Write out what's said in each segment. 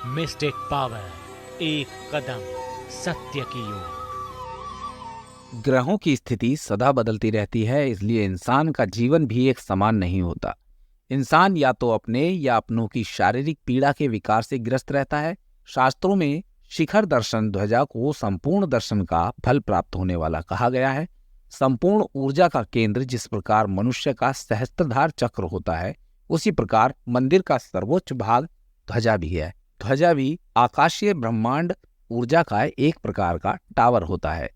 Mistake power, एक कदम सत्य की ओर। ग्रहों की स्थिति सदा बदलती रहती है, इसलिए इंसान का जीवन भी एक समान नहीं होता। इंसान या तो अपने या अपनों की शारीरिक पीड़ा के विकार से ग्रस्त रहता है। शास्त्रों में शिखर दर्शन ध्वजा को संपूर्ण दर्शन का फल प्राप्त होने वाला कहा गया है। संपूर्ण ऊर्जा का केंद्र जिस प्रकार मनुष्य का सहस्त्रधार चक्र होता है, उसी प्रकार मंदिर का सर्वोच्च भाग ध्वजा भी है। ध्वजा भी आकाशीय ब्रह्मांड ऊर्जा का एक प्रकार का टावर होता है।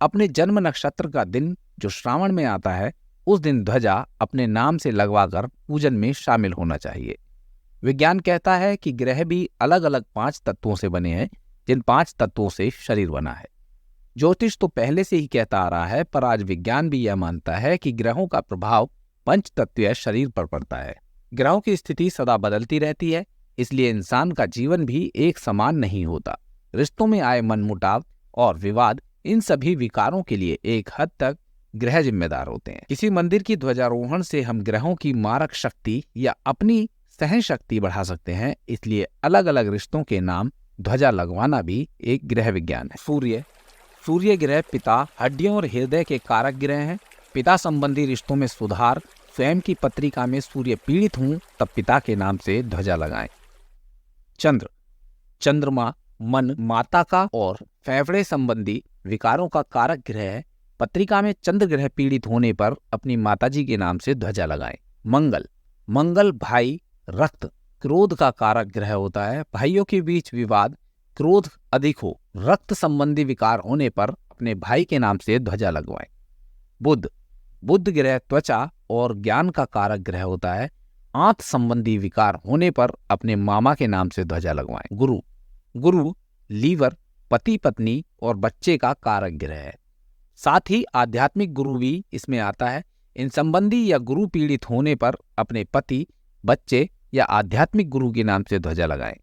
अपने जन्म नक्षत्र का दिन जो श्रावण में आता है, उस दिन ध्वजा अपने नाम से लगवाकर पूजन में शामिल होना चाहिए। विज्ञान कहता है कि ग्रह भी अलग अलग 5 तत्वों से बने हैं, जिन 5 तत्वों से शरीर बना है। ज्योतिष तो पहले से ही कहता आ रहा है, पर आज विज्ञान भी यह मानता है कि ग्रहों का प्रभाव पंचतत्वीय शरीर पर पड़ता है। ग्रहों की स्थिति सदा बदलती रहती है, इसलिए इंसान का जीवन भी एक समान नहीं होता। रिश्तों में आए मनमुटाव और विवाद, इन सभी विकारों के लिए एक हद तक ग्रह जिम्मेदार होते हैं। किसी मंदिर की ध्वजारोहण से हम ग्रहों की मारक शक्ति या अपनी सहन शक्ति बढ़ा सकते हैं, इसलिए अलग अलग रिश्तों के नाम ध्वजा लगवाना भी एक ग्रह विज्ञान है। सूर्य ग्रह पिता, हड्डियों और हृदय के कारक ग्रह हैं। पिता संबंधी रिश्तों में सुधार। स्वयं की पत्रिका में सूर्य पीड़ित हूं तब पिता के नाम से ध्वजा लगाएं। चंद्रमा मन, माता का और फेफड़े संबंधी विकारों का कारक ग्रह है। पत्रिका में चंद्र ग्रह पीड़ित होने पर अपनी माताजी के नाम से ध्वजा लगाएं। मंगल भाई, रक्त, क्रोध का कारक ग्रह होता है। भाइयों के बीच विवाद, क्रोध अधिक हो, रक्त संबंधी विकार होने पर अपने भाई के नाम से ध्वजा लगवाएं। बुध ग्रह त्वचा और ज्ञान का कारक ग्रह होता है। आंत संबंधी विकार होने पर अपने मामा के नाम से ध्वजा लगवाएं। गुरु लीवर, पति पत्नी और बच्चे का कारक ग्रह है। साथ ही आध्यात्मिक गुरु भी इसमें आता है। इन संबंधी या गुरु पीड़ित होने पर अपने पति, बच्चे या आध्यात्मिक गुरु के नाम से ध्वजा लगाएं।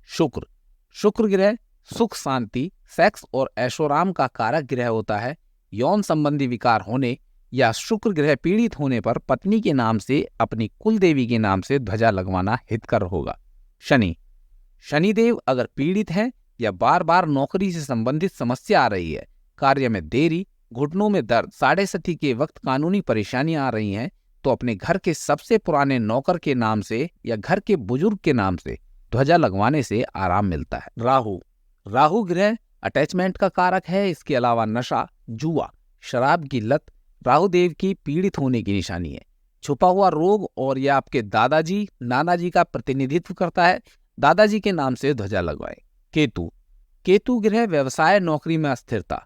शुक्र ग्रह सुख, शांति, सेक्स और ऐशोराम का कारक ग्रह होता है। यौन संबंधी विकार होने या शुक्र ग्रह पीड़ित होने पर पत्नी के नाम से अपनी कुल देवी के नाम से ध्वजा लगवाना हितकर होगा। शनिदेव अगर पीड़ित हैं या बार बार नौकरी से संबंधित समस्या आ रही है, कार्य में देरी, घुटनों में दर्द, साढ़े सती के वक्त कानूनी परेशानियां आ रही हैं, तो अपने घर के सबसे पुराने नौकर के नाम से या घर के बुजुर्ग के नाम से ध्वजा लगवाने से आराम मिलता है। राहु ग्रह अटैचमेंट का कारक है। इसके अलावा नशा, जुआ, शराब की लत राहुदेव की पीड़ित होने की निशानी है। छुपा हुआ रोग और यह आपके दादाजी, नानाजी का प्रतिनिधित्व करता है। दादाजी के नाम से ध्वजा लगवाएं। केतु ग्रह व्यवसाय, नौकरी में अस्थिरता,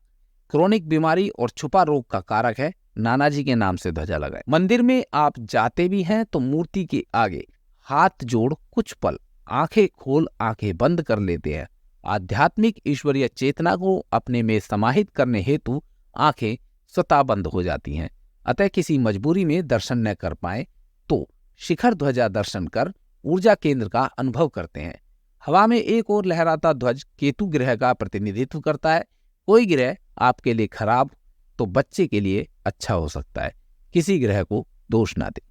क्रोनिक बीमारी और छुपा रोग का कारक है। नानाजी के नाम से ध्वजा लगाएं। मंदिर में आप जाते भी हैं तो मूर्ति के आगे हाथ जोड़ कुछ पल आंखें खोल आंखें बंद कर लेते हैं। आध्यात्मिक ईश्वरीय चेतना को अपने में समाहित करने हेतु आंखें स्वतः बंद हो जाती हैं। अतः किसी मजबूरी में दर्शन न कर पाए तो शिखर ध्वजा दर्शन कर ऊर्जा केंद्र का अनुभव करते हैं। हवा में एक और लहराता ध्वज केतु ग्रह का प्रतिनिधित्व करता है। कोई ग्रह आपके लिए खराब तो बच्चे के लिए अच्छा हो सकता है। किसी ग्रह को दोष ना दें।